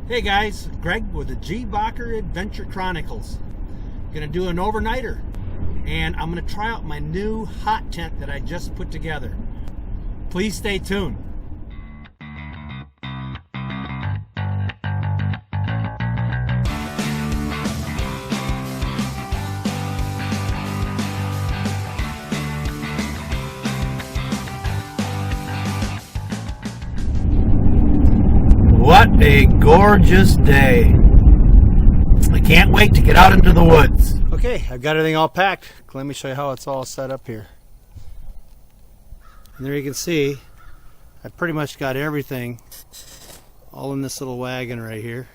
Hey guys, Greg with the G. Bacher Adventure Chronicles. Gonna do an overnighter, and I'm gonna try out my new hot tent that I just put together. Please stay tuned. What a gorgeous day. I can't wait to get out into the woods. Okay, I've got everything all packed. Let me show you how it's all set up here. And there you can see, I pretty much got everything all in this little wagon right here,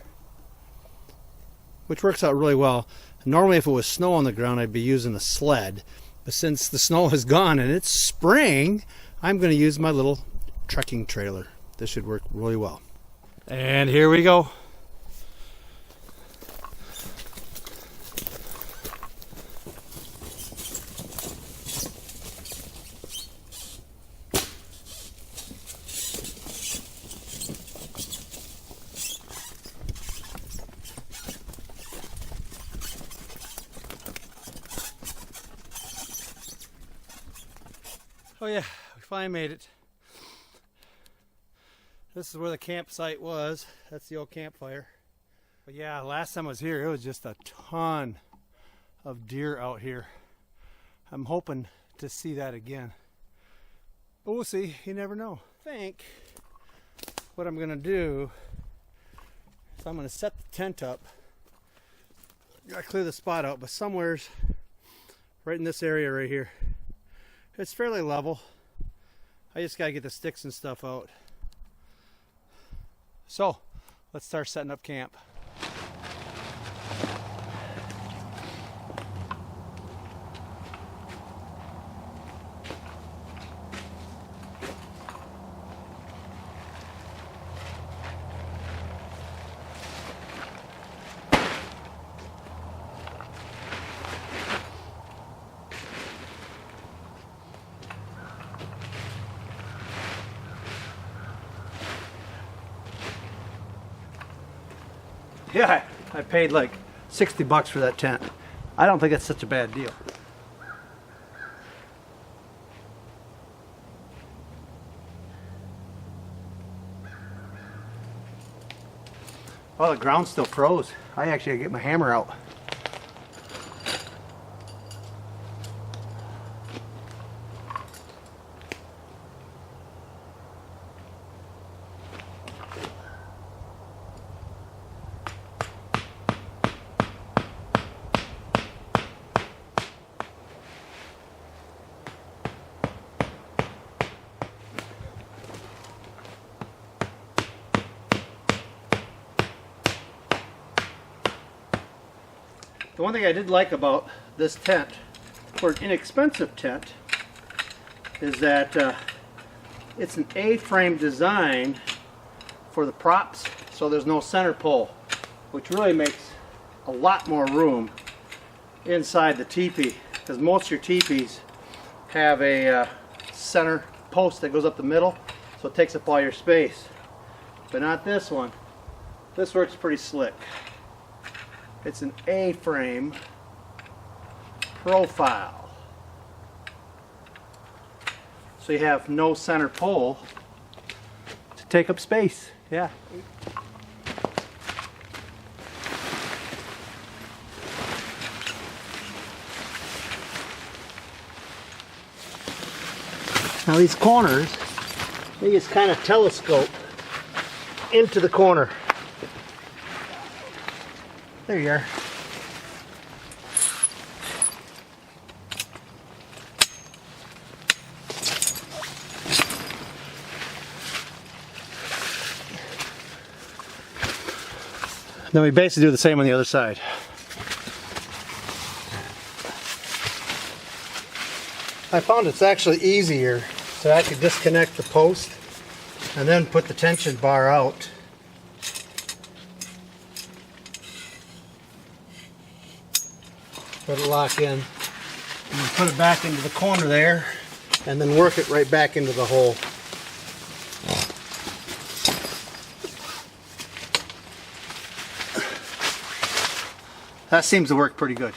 which works out really well. Normally if it was snow on the ground, I'd be using a sled. But since the snow is gone and it's spring, I'm going to use my little trekking trailer. This should work really well. And here we go. Oh yeah, we finally made it. This is where the campsite was. That's the old campfire. But yeah, last time I was here, it was just a ton of deer out here. I'm hoping to see that again. But we'll see. You never know. I think what I'm going to do is I'm going to set the tent up. Got to clear the spot out, but somewhere's right in this area right here. It's fairly level. I just got to get the sticks and stuff out. So, let's start setting up camp. Yeah, I paid like 60 bucks for that tent. I don't think it's such a bad deal. Oh, the ground still froze. I actually gotta get my hammer out. The one thing I did like about this tent, for an inexpensive tent, is that it's an A-frame design for the props, so there's no center pole, which really makes a lot more room inside the teepee, because most of your teepees have a center post that goes up the middle, so it takes up all your space. But not this one. This works pretty slick. It's an A-frame profile. So you have no center pole to take up space. Yeah. Now these corners, they just kind of telescope into the corner. There you are. Then we basically do the same on the other side. I found it's actually easier to actually disconnect the post and then put the tension bar out. Let it lock in, and then put it back into the corner there, and then work it right back into the hole. that seems to work pretty good.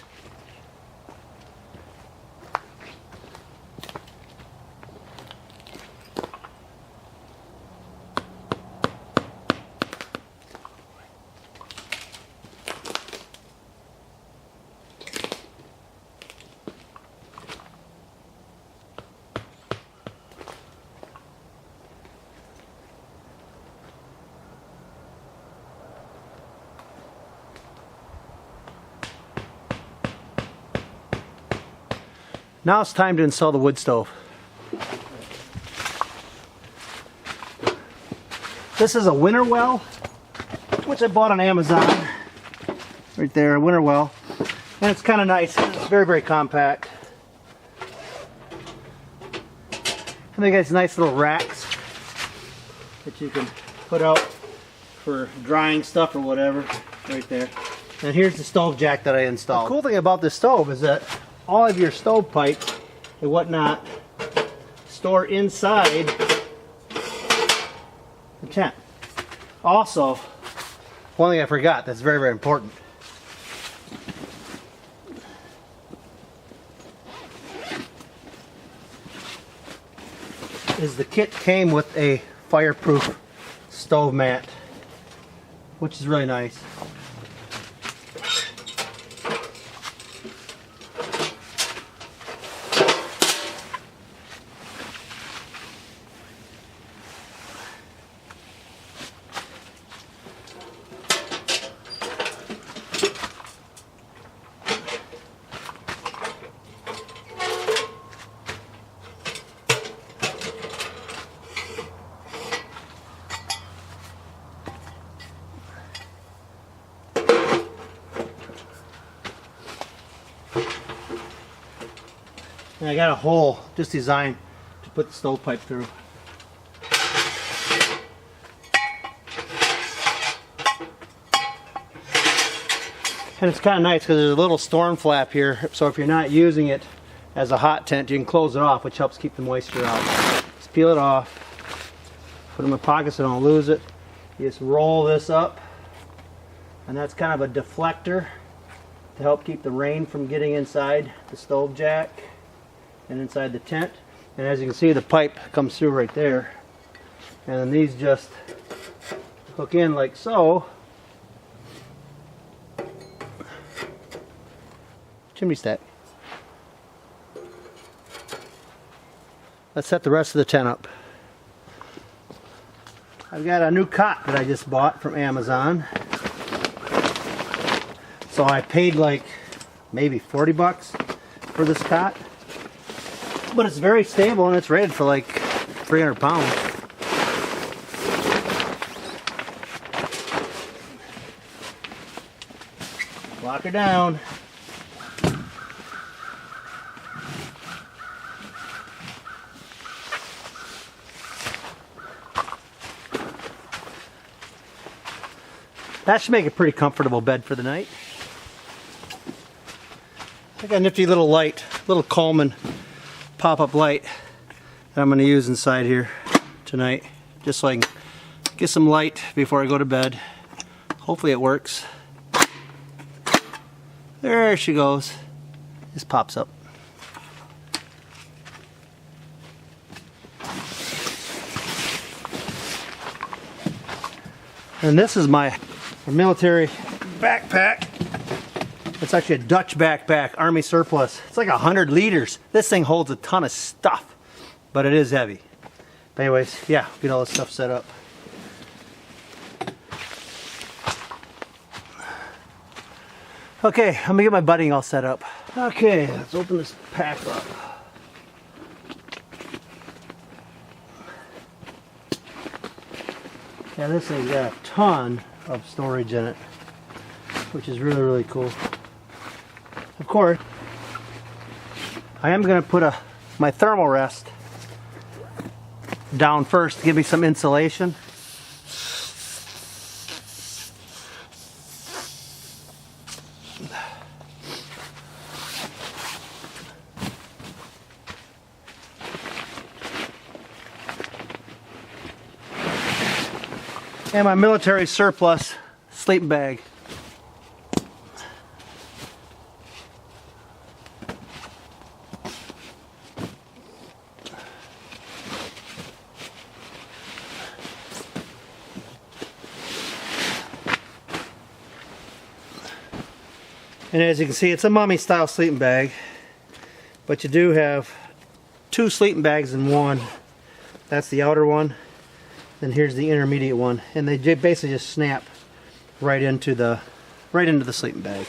Now it's time to install the wood stove. This is a winter well, which I bought on Amazon. Right there, a winter well. And it's kind of nice. It's very, very compact. And they got these nice little racks that you can put out for drying stuff or whatever. Right there. And here's the stove jack that I installed. The cool thing about this stove is that all of your stove pipe and whatnot store inside the tent. Also, one thing I forgot that's very, very important. Is the kit came with a fireproof stove mat, which is really nice. And I got a hole just designed to put the stovepipe through. And it's kind of nice because there's a little storm flap here, so if you're not using it as a hot tent, you can close it off, which helps keep the moisture out. Just peel it off, put it in my pocket so I don't lose it. You just roll this up, and that's kind of a deflector to help keep the rain from getting inside the stove jack and inside the tent. And as you can see, the pipe comes through right there, and then these just hook in like so. Chimney stack. Let's set the rest of the tent up. I've got a new cot that I just bought from Amazon. So I paid like maybe 40 bucks for this cot. But it's very stable and it's rated for like 300 pounds. Lock her down. That should make a pretty comfortable bed for the night. I got a nifty little light, little Coleman pop-up light that I'm going to use inside here tonight, just so I can get some light before I go to bed. Hopefully it works. There she goes. Just pops up. And this is my military backpack. It's actually a Dutch backpack, Army surplus. It's like 100 liters. This thing holds a ton of stuff, but it is heavy. But anyways, yeah, get all this stuff set up. Okay, I'm gonna get my bedding all set up. Okay, let's open this pack up. Yeah, this thing's got a ton of storage in it, which is really, really cool. Of course, I am going to put my thermal rest down first to give me some insulation. And my military surplus sleeping bag. And as you can see, it's a mummy style sleeping bag, but you do have two sleeping bags in one. That's the outer one, then here's the intermediate one, and they basically just snap right into the sleeping bag.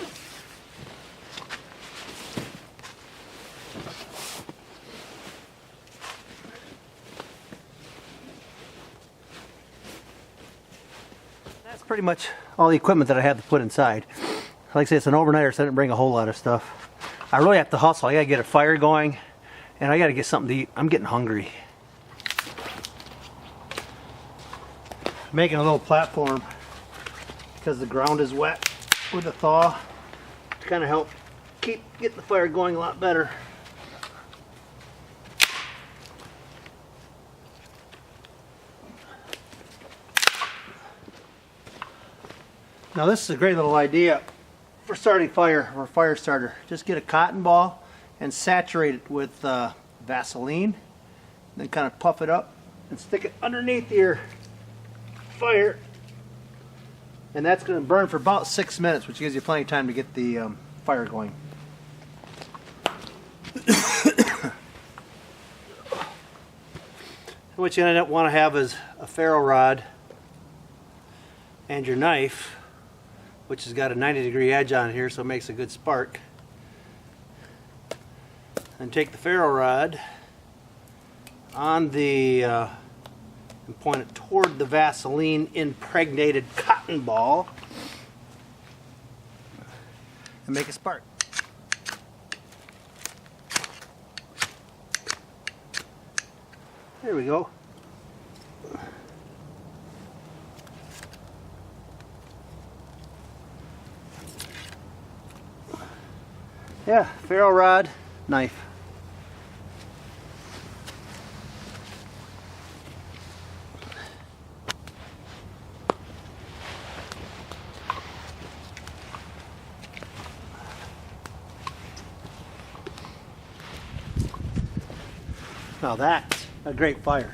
That's pretty much all the equipment that I have to put inside. Like I say, it's an overnighter, so I didn't bring a whole lot of stuff. I really have to hustle. I gotta get a fire going, and I gotta get something to eat. I'm getting hungry. Making a little platform because the ground is wet with the thaw to kind of help keep getting the fire going a lot better. Now this is a great little idea for starting fire, or a fire starter. Just get a cotton ball and saturate it with Vaseline, then kind of puff it up and stick it underneath your fire, and that's going to burn for about 6 minutes, which gives you plenty of time to get the fire going. What you end up want to have is a ferro rod and your knife, which has got a 90-degree edge on here, so it makes a good spark. And take the ferro rod on the and point it toward the Vaseline impregnated cotton ball and make a spark. There we go. Yeah, ferro rod, knife. Now that's a great fire.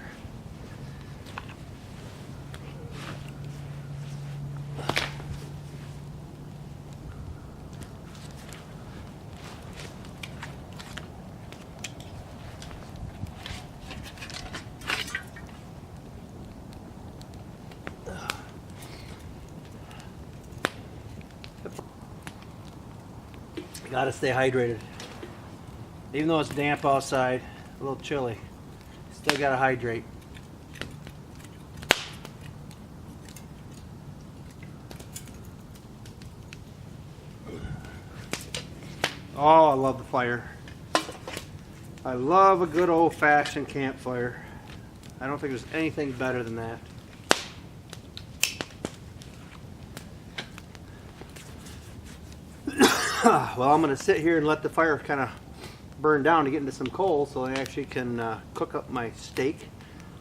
Gotta stay hydrated. Even though it's damp outside, a little chilly, still gotta hydrate. Oh, I love the fire. I love a good old-fashioned campfire. I don't think there's anything better than that. Well, I'm going to sit here and let the fire kind of burn down to get into some coal so I actually can cook up my steak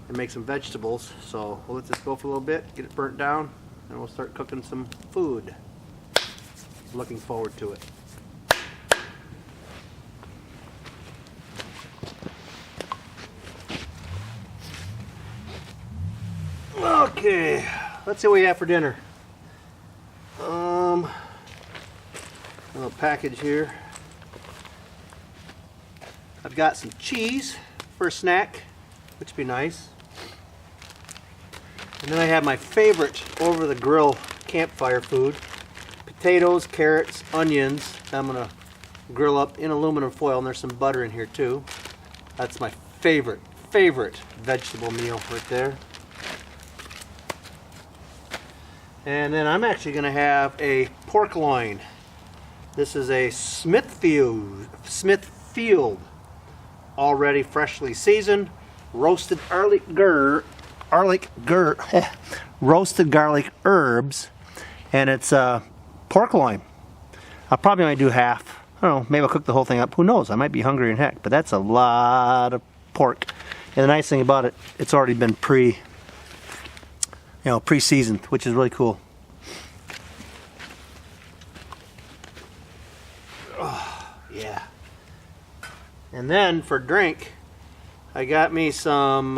and make some vegetables. So we'll let this go for a little bit, get it burnt down, and we'll start cooking some food. Looking forward to it. Okay, let's see what we have for dinner. A little package here. I've got some cheese for a snack, which would be nice. And then I have my favorite over the grill campfire food. Potatoes, carrots, onions. I'm gonna grill up in aluminum foil, and there's some butter in here too. That's my favorite vegetable meal right there. And then I'm actually gonna have a pork loin. This is a Smithfield already freshly seasoned roasted roasted garlic herbs, and it's pork loin. I'll probably only do half. I don't know, maybe I'll cook the whole thing up. Who knows? I might be hungry in heck, but that's a lot of pork. And the nice thing about it, it's already been pre-seasoned, which is really cool. Yeah. And then for drink, I got me some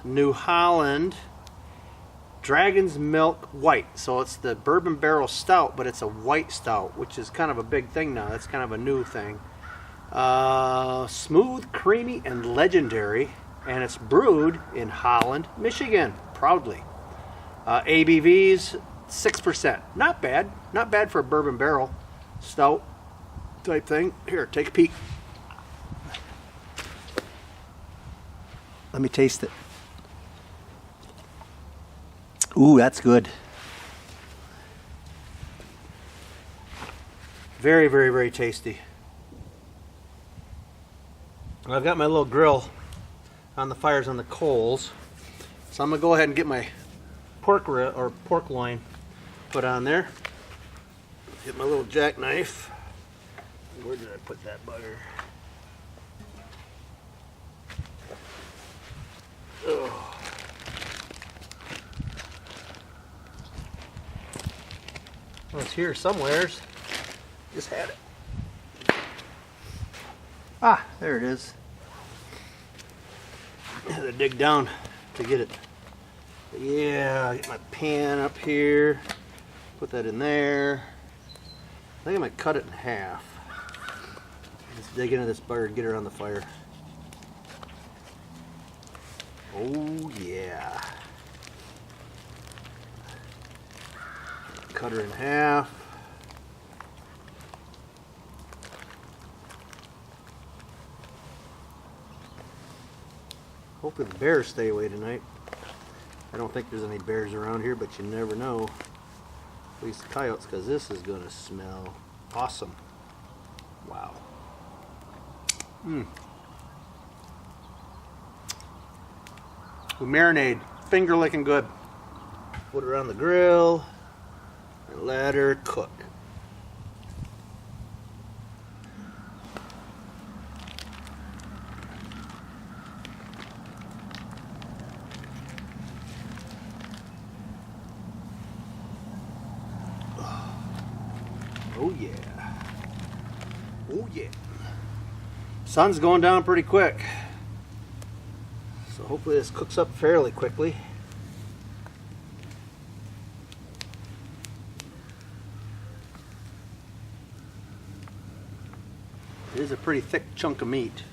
New Holland Dragon's Milk White. So it's the bourbon barrel stout, but it's a white stout, which is kind of a big thing now. That's kind of a new thing. Smooth, creamy, and legendary. And it's brewed in Holland, Michigan, proudly. ABVs 6%. Not bad. Not bad for a bourbon barrel stout type thing. Here, take a peek. Let me taste it. Ooh, that's good. Very, very, very tasty. I've got my little grill on the fires on the coals, so I'm gonna go ahead and get my pork loin put on there. Get my little jackknife. Where did I put that butter? Oh. Well, it's here somewheres. Just had it. Ah, there it is. I had to dig down to get it. But yeah, get my pan up here. Put that in there. I think I might cut it in half. Let's dig into this butter and get her on the fire. Oh yeah. Cut her in half. Hopefully the bears stay away tonight. I don't think there's any bears around here, but you never know. At least the coyotes, because this is going to smell awesome. Wow. We marinade, finger licking good. Put her on the grill and let her cook. Oh yeah. Oh yeah. Sun's going down pretty quick. So hopefully this cooks up fairly quickly. It is a pretty thick chunk of meat.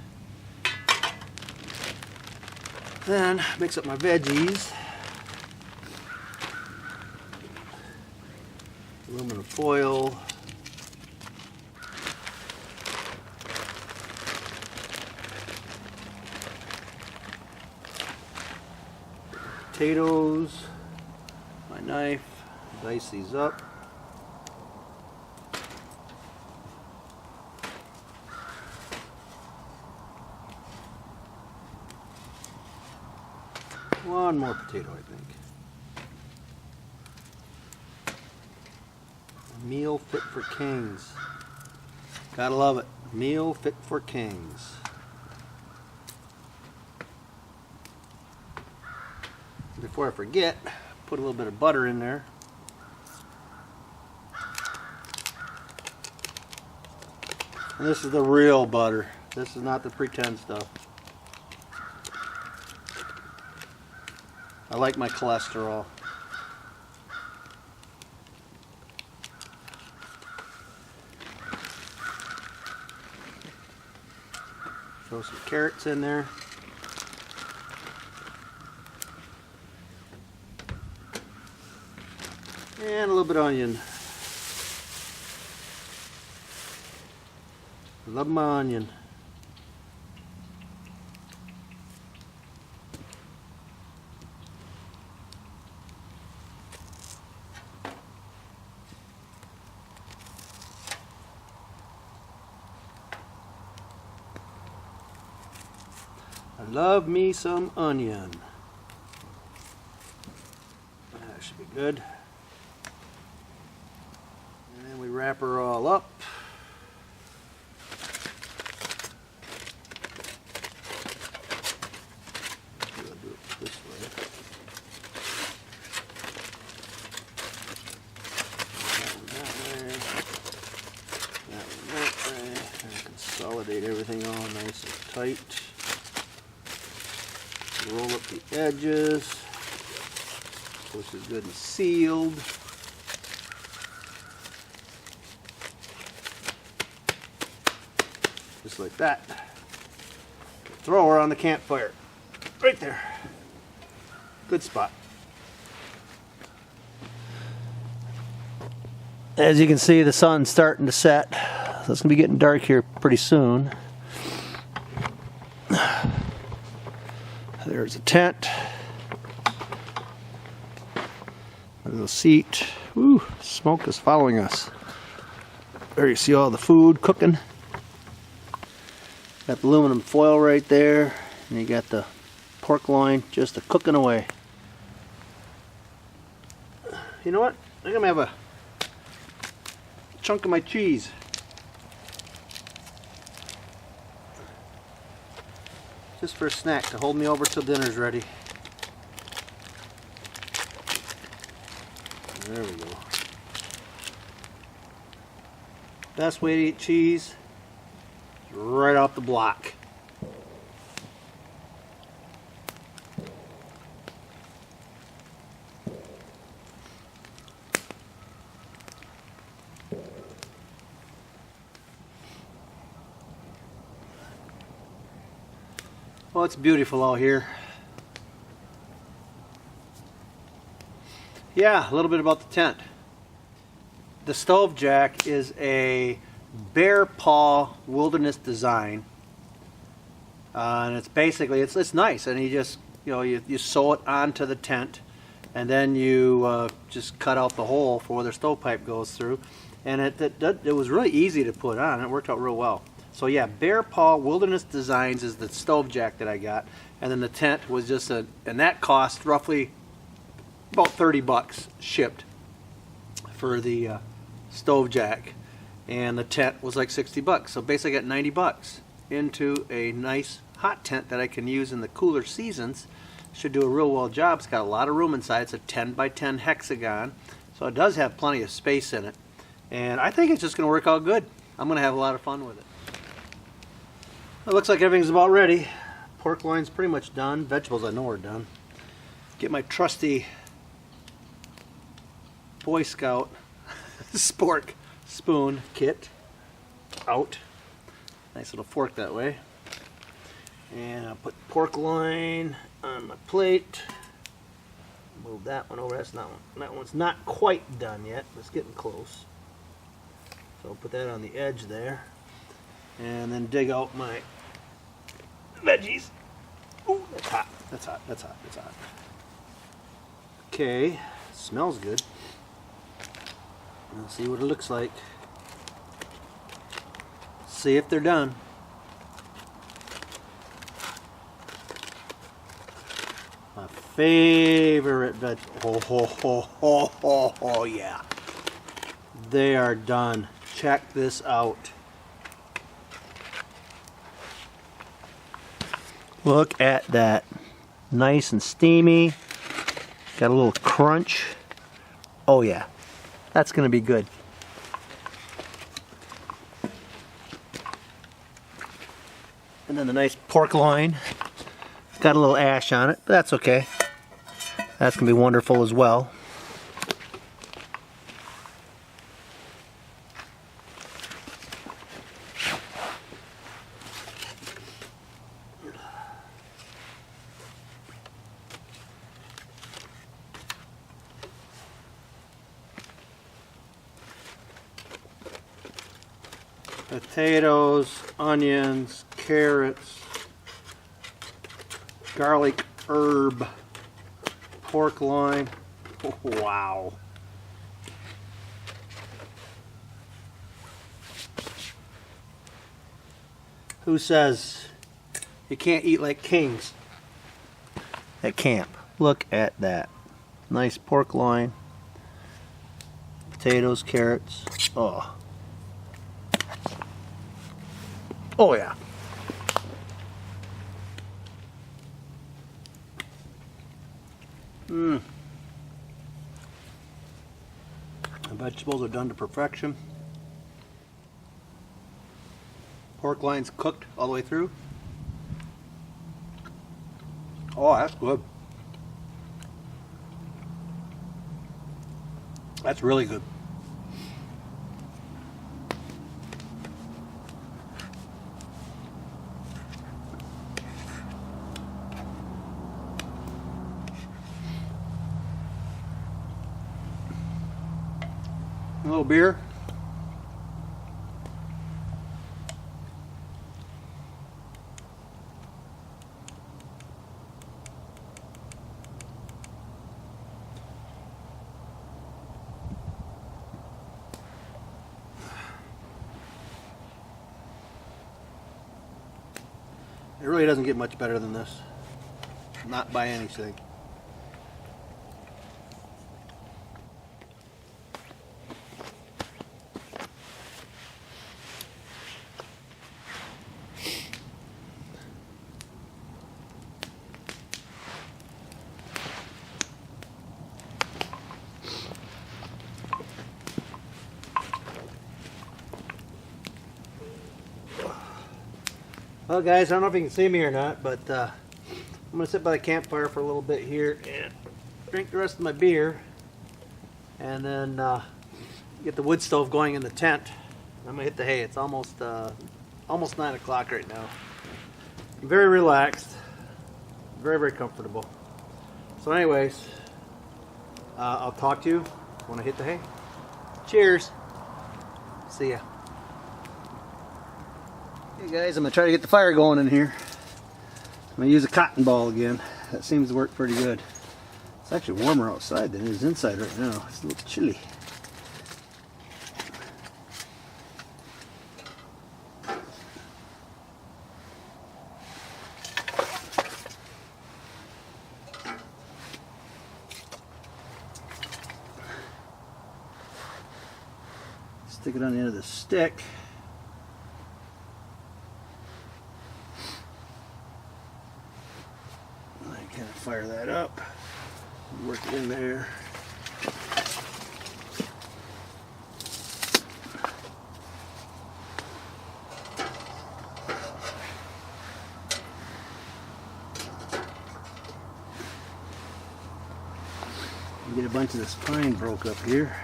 Then mix up my veggies. Aluminum foil. Potatoes, my knife, dice these up. One more potato, I think. A meal fit for kings. Gotta love it. Meal fit for kings. Before I forget, put a little bit of butter in there. And this is the real butter. This is not the pretend stuff. I like my cholesterol. Throw some carrots in there. And a little bit of onion. Love my onion. I love me some onion. That should be good. And then we wrap her all up. Do it this way. That one that way. And consolidate everything all nice and tight. Roll up the edges. which is good and sealed. Just like that. Throw her on the campfire. Right there. Good spot. As you can see, the sun's starting to set. So it's going to be getting dark here pretty soon. There's a tent. There's a seat. Ooh, smoke is following us. There you see all the food cooking. Got the aluminum foil right there. And you got the pork loin just cooking away. You know what? I'm going to have a chunk of my cheese. Just for a snack to hold me over till dinner's ready. There we go. Best way to eat cheese is right off the block. Well, it's beautiful out here. Yeah, a little bit about the tent. The stove jack is a bear paw wilderness design, and it's basically it's nice. And you just you sew it onto the tent, and then you just cut out the hole for where the stovepipe goes through, and it was really easy to put on. It worked out real well. So yeah, Bear Paw Wilderness Designs is the stove jack that I got, and then the tent was just and that cost roughly about 30 bucks shipped for the stove jack, and the tent was like 60 bucks. So basically I got 90 bucks into a nice hot tent that I can use in the cooler seasons. Should do a real well job. It's got a lot of room inside. It's a 10 by 10 hexagon, so it does have plenty of space in it, and I think it's just going to work out good. I'm going to have a lot of fun with it. It looks like everything's about ready. Pork loin's pretty much done. Vegetables I know are done. Get my trusty Boy Scout spork spoon kit out. Nice little fork that way. And I'll put pork loin on my plate. Move that one over. That's not one. That one's not quite done yet, but it's getting close. So I'll put that on the edge there. And then dig out my veggies. Ooh, that's hot. That's hot. That's hot. That's hot. Okay, smells good. Let's see what it looks like. See if they're done. My favorite veg. Oh, yeah. They are done. Check this out. Look at that. Nice and steamy. Got a little crunch. Oh yeah. That's going to be good. And then the nice pork loin. Got a little ash on it, but that's okay. That's going to be wonderful as well. Potatoes, onions, carrots, garlic herb, pork loin. Oh, wow. Who says you can't eat like kings at camp? Look at that. Nice pork loin, potatoes, carrots. Oh. Oh yeah. The vegetables are done to perfection. Pork loin's cooked all the way through. Oh, that's good. That's really good. A little beer. It really doesn't get much better than this. Not by anything. Well guys, I don't know if you can see me or not, but I'm going to sit by the campfire for a little bit here and drink the rest of my beer, and then get the wood stove going in the tent. I'm going to hit the hay. It's almost 9 o'clock right now. I'm very relaxed, very, very comfortable. So anyways, I'll talk to you when I hit the hay. Cheers. See ya. Hey guys, I'm going to try to get the fire going in here. I'm going to use a cotton ball again. That seems to work pretty good. It's actually warmer outside than it is inside right now. It's a little chilly. Stick it on the end of the stick. Kind of fire that up, work it in there. Get a bunch of this pine broke up here.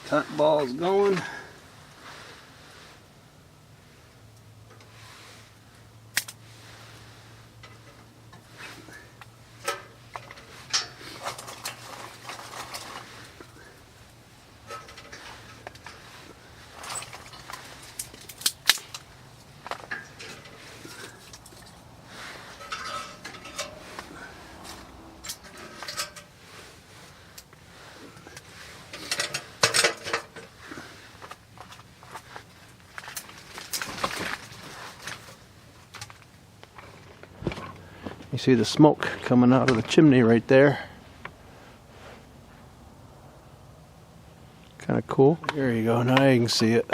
Cotton ball's going. You see the smoke coming out of the chimney right there. Kind of cool. There you go, now you can see it.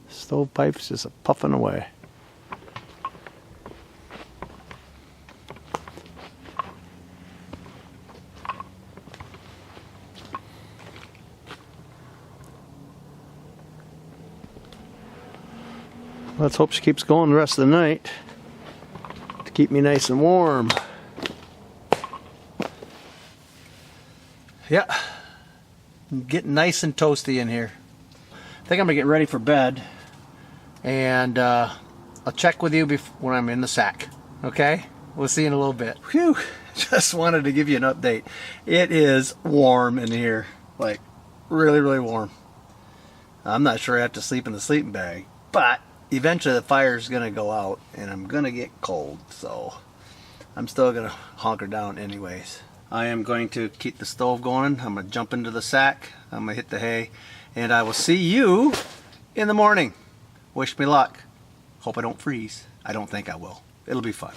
Stovepipe's just puffing away. Let's hope she keeps going the rest of the night to keep me nice and warm. Yeah, I'm getting nice and toasty in here. I think I'm gonna get ready for bed, and I'll check with you when I'm in the sack. Okay? We'll see you in a little bit. Whew! Just wanted to give you an update. It is warm in here, like really, really warm. I'm not sure I have to sleep in the sleeping bag, but eventually the fire's gonna go out and I'm gonna get cold, so I'm still gonna hunker down anyways. I am going to keep the stove going. I'm gonna jump into the sack, I'm gonna hit the hay, and I will see you in the morning. Wish me luck. Hope I don't freeze. I don't think I will. It'll be fun.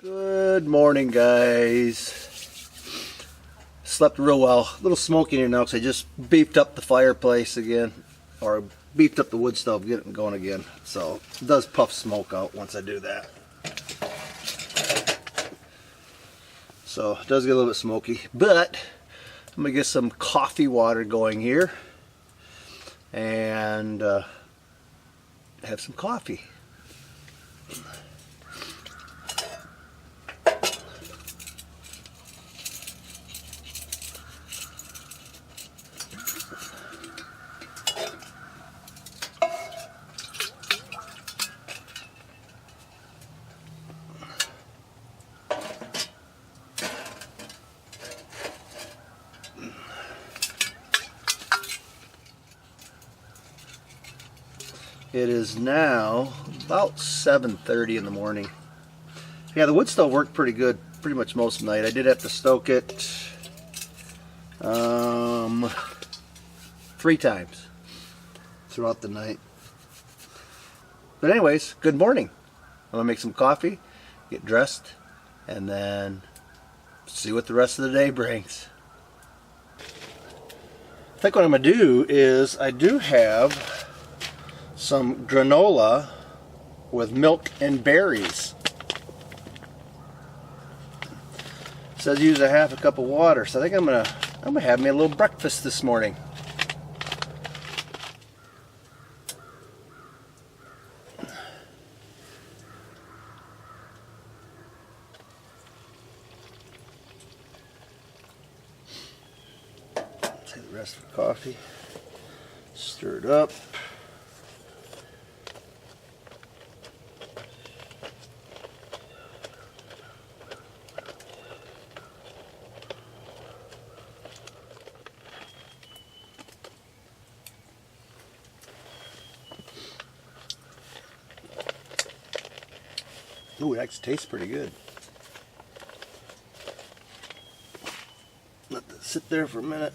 Good morning, guys. Slept real well. A little smoky in here now because I just beefed up the fireplace again, or beefed up the wood stove, get it going again. So it does puff smoke out once I do that. So it does get a little bit smoky, but I'm gonna get some coffee water going here and have some coffee. It is now about 7:30 in the morning. Yeah, the wood stove worked pretty good pretty much most of the night. I did have to stoke it 3 times throughout the night. But anyways, good morning. I'm gonna make some coffee, get dressed, and then see what the rest of the day brings. I think what I'm gonna do is I do have some granola with milk and berries. It says use a half a cup of water, so I think I'm gonna have me a little breakfast this morning. Take the rest of the coffee, stir it up. Ooh, it actually tastes pretty good. Let that sit there for a minute.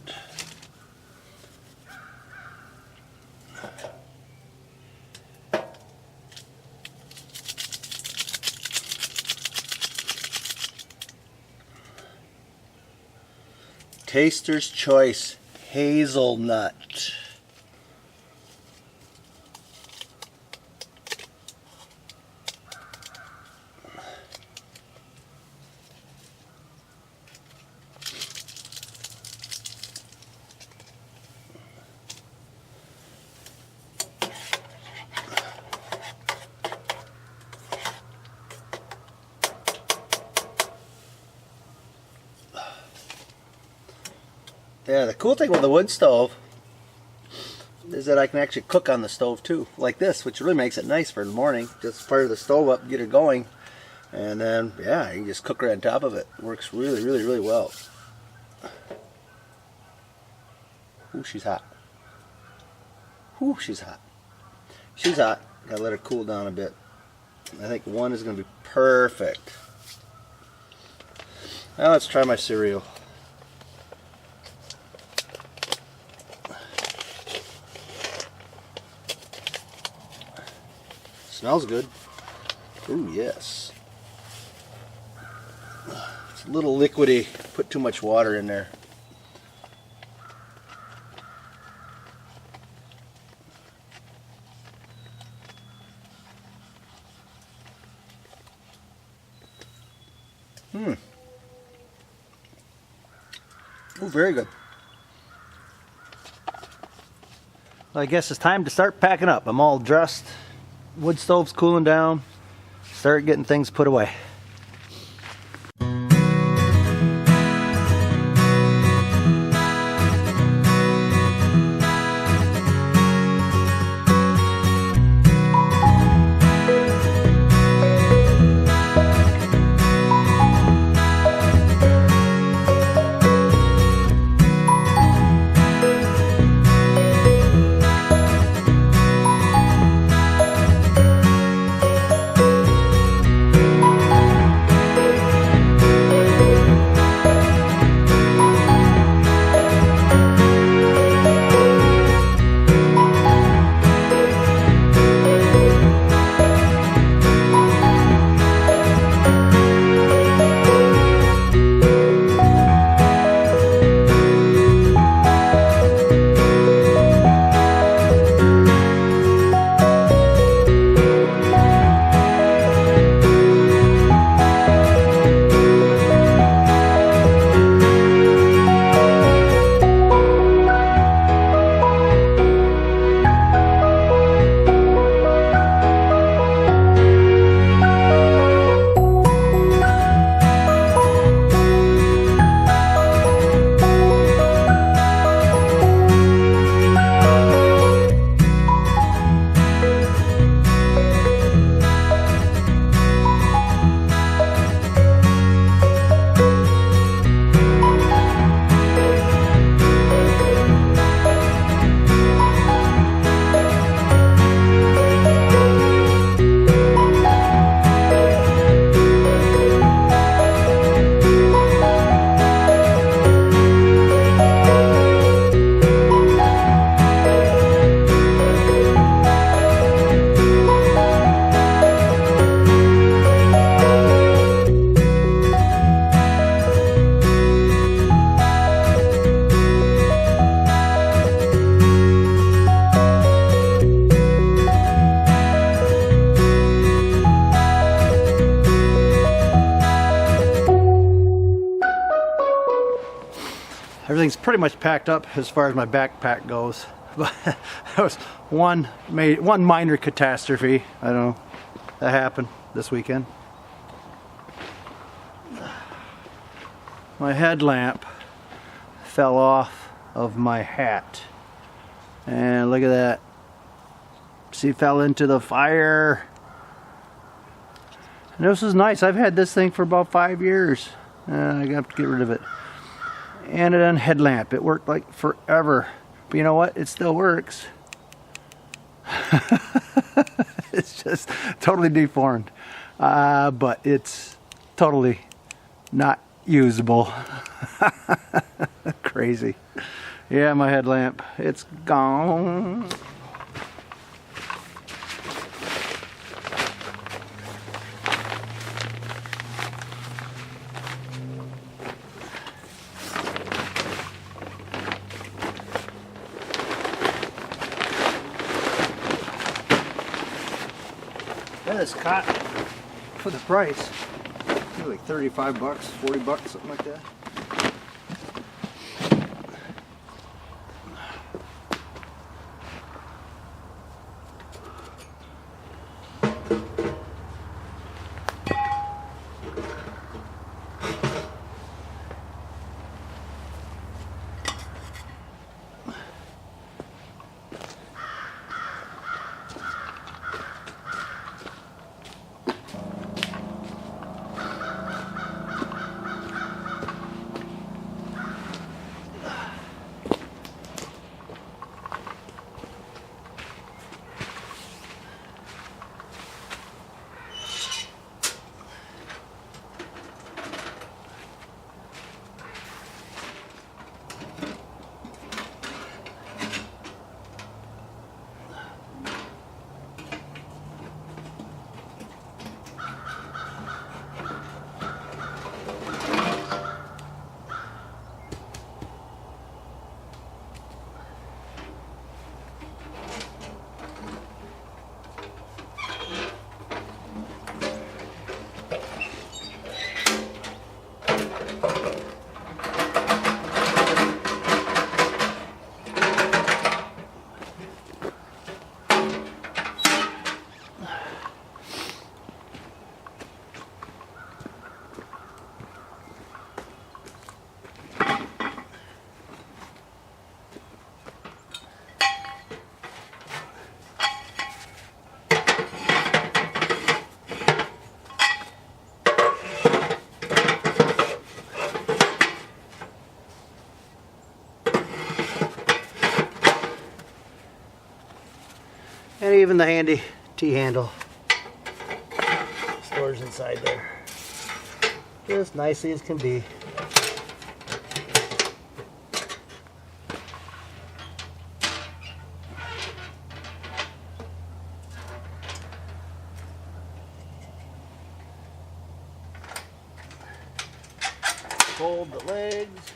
Taster's Choice Hazelnut. Yeah, the cool thing with the wood stove is that I can actually cook on the stove too, like this, which really makes it nice for the morning. Just fire the stove up, get her going, and then, yeah, you can just cook right on top of it. It works really, really, really well. Ooh, she's hot. Ooh, she's hot. She's hot. Gotta let her cool down a bit. I think 1 is going to be perfect. Now let's try my cereal. Smells good. Ooh, yes. It's a little liquidy. Put too much water in there. Ooh, very good. Well, I guess it's time to start packing up. I'm all dressed. Wood stove's cooling down. Start getting things put away. everything's pretty much packed up as far as my backpack goes. But that was one minor catastrophe. I don't know, that happened this weekend. My headlamp fell off of my hat, and look at that. She fell into the fire. And this is nice. I've had this thing for about 5 years. I got to get rid of it. And an headlamp. It worked like forever. But you know what? It still works. It's just totally deformed. But it's totally not usable. Crazy. Yeah, my headlamp. It's gone. Yeah, this cot for the price, like 35 bucks, 40 bucks, something like that. And even the handy T-handle stores inside there, just nicely as can be. Fold the legs.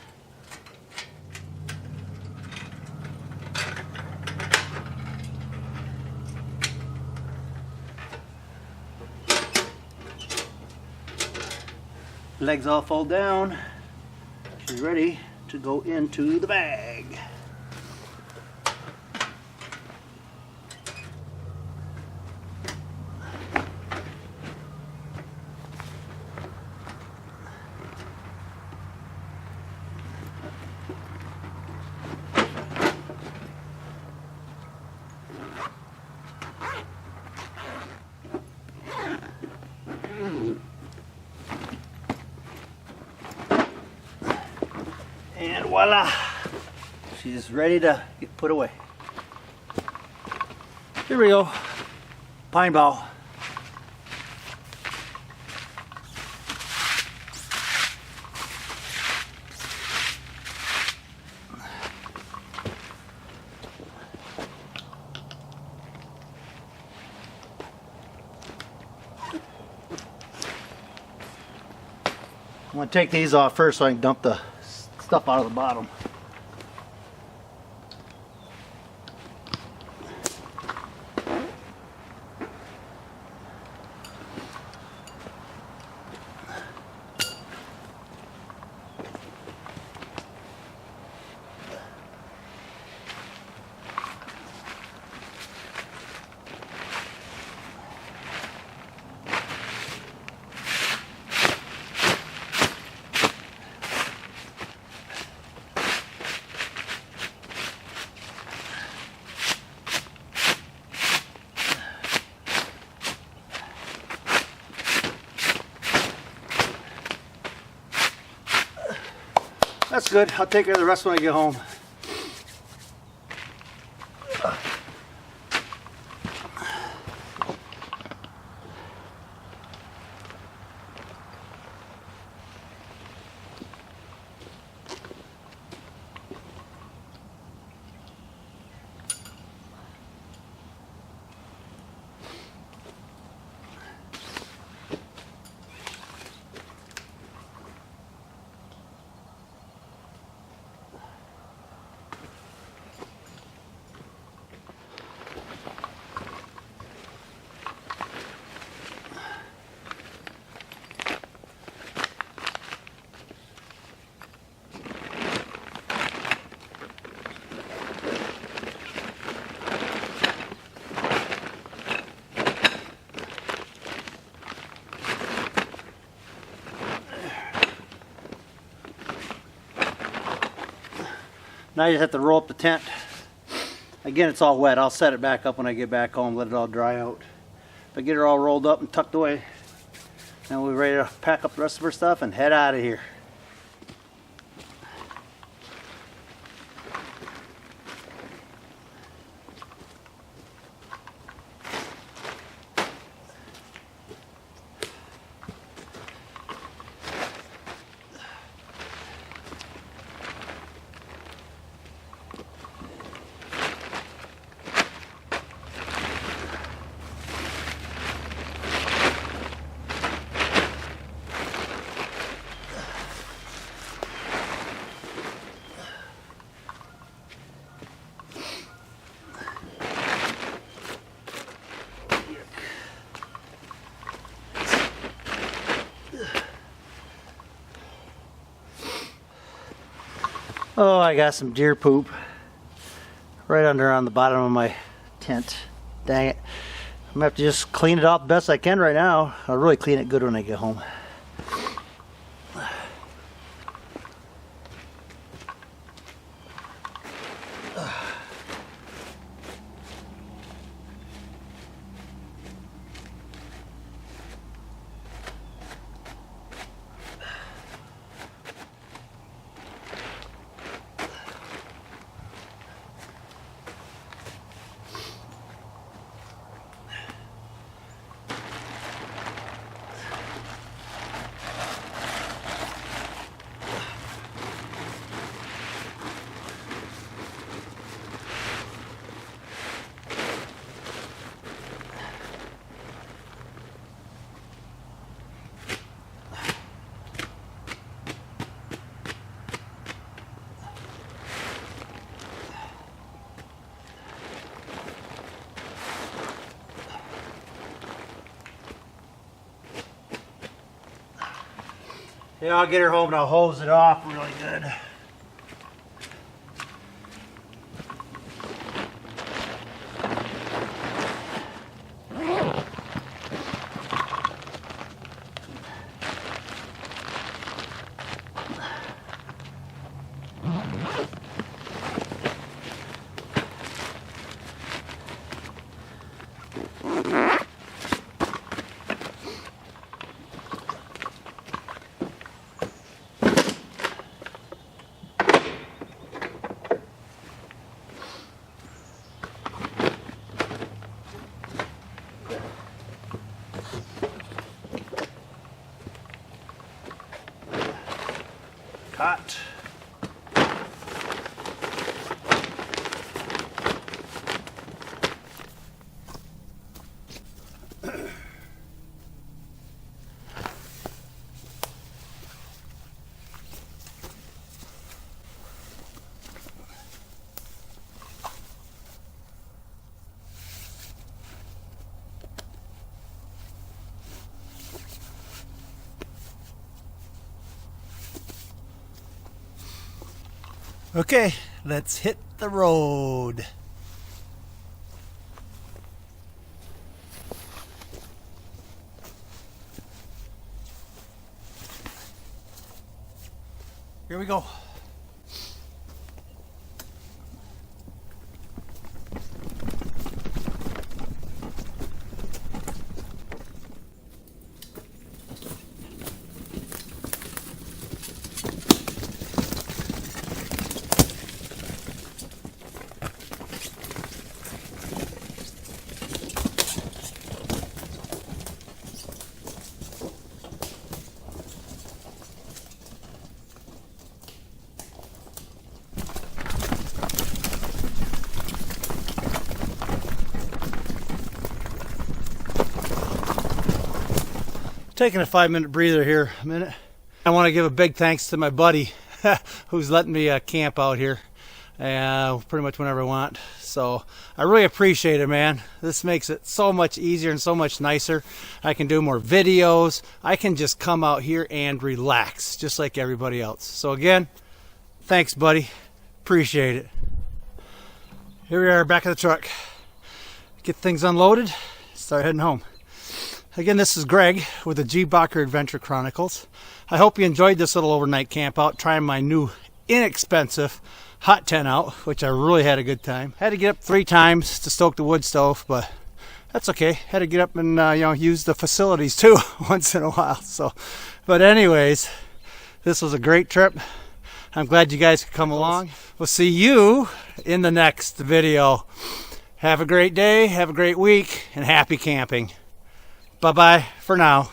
Legs all fold down. She's ready to go into the bag. And voila, she's ready to get put away. Here we go, pine bough. I'm going to take these off first so I can dump the stuff out of the bottom. looks good. I'll take care of the rest when I get home. Now you just have to roll up the tent. Again, it's all wet. I'll set it back up when I get back home, let it all dry out. But get her all rolled up and tucked away. Now we're ready to pack up the rest of our stuff and head out of here. Oh, I got some deer poop right under on the bottom of my tent. Dang it. I'm gonna have to just clean it off the best I can right now. I'll really clean it good when I get home. Yeah, I'll get her home and I'll hose it off really good. Cot. Okay, let's hit the road. Here we go. Taking a 5-minute breather here a minute. I want to give a big thanks to my buddy who's letting me camp out here pretty much whenever I want. So I really appreciate it, man. This makes it so much easier and so much nicer. I can do more videos. I can just come out here and relax just like everybody else. So again, thanks, buddy. Appreciate it. Here we are back at the truck. Get things unloaded, start heading home. Again, this is Greg with the G. Bacher Adventure Chronicles. I hope you enjoyed this little overnight camp out, trying my new inexpensive hot tent out, which I really had a good time. Had to get up 3 times to stoke the wood stove, but that's okay. Had to get up and use the facilities too once in a while. So, but anyways, this was a great trip. I'm glad you guys could come along. We'll see you in the next video. Have a great day, have a great week, and happy camping. Bye-bye for now.